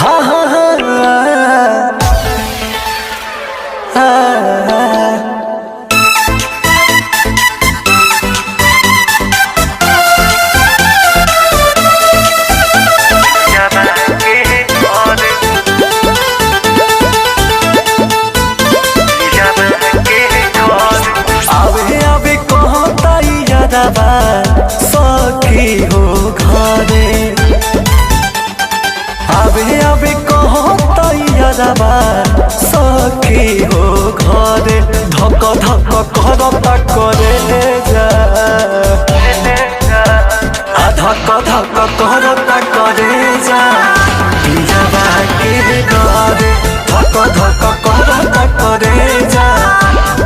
हा हा हा सखी हो घरे आवे आवे कहता सखी हो घरे धक धक करता करे जा धक धक करता करे जा पियावा के डरे धक धक करता करे जा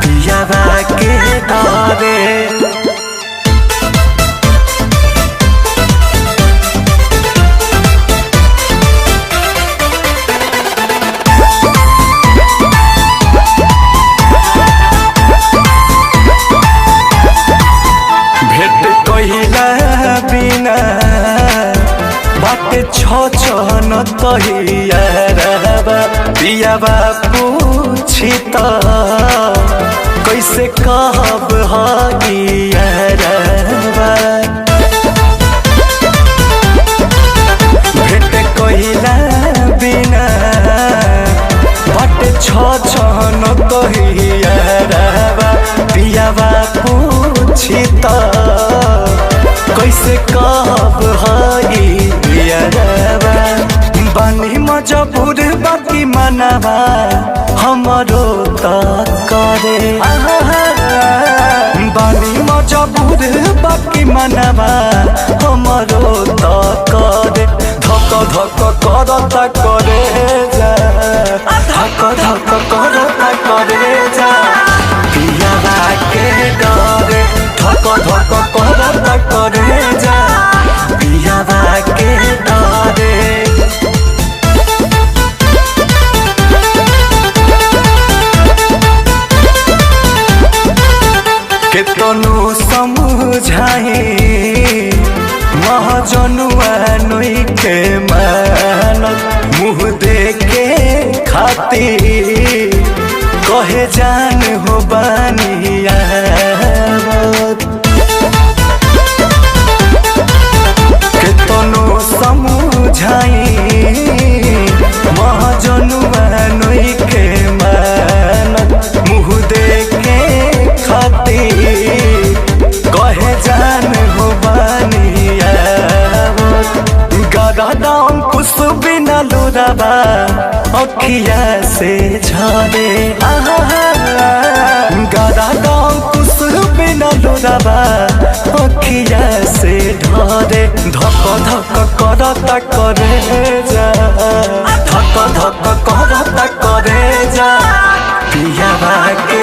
पियावा के डरे। छन तहियारबा पियाबा पूछी त कैसे कहब हगियारबा भेट कहिला बिना बाटे छन तहियारबा पियाबा पूछी त कैसे कहब हगियारबा बानी मजबूर बाकी मनवा हमरो त करे बानी मजबूर बाकी मनवा हमरो त करे धक धक करता करे जा धक धक करता करे जा पियावा के डरे धक धक करता करे जा पियावा के डरे। केतनु समझाए महाजनुआ नई के मानत मुँह देखे खातिर कहे जान हो बानिया केतनु समझाए महाजनुआ नई के मानत मुँह देखे खातिर कहे जान हो बानिया गदा कुछ बिना लुराबा अखिया से झरे गदा कुछ बिना लुराबा अखिया से ढरे धक धक करता करे जा धक धक करता करे जा पियावा के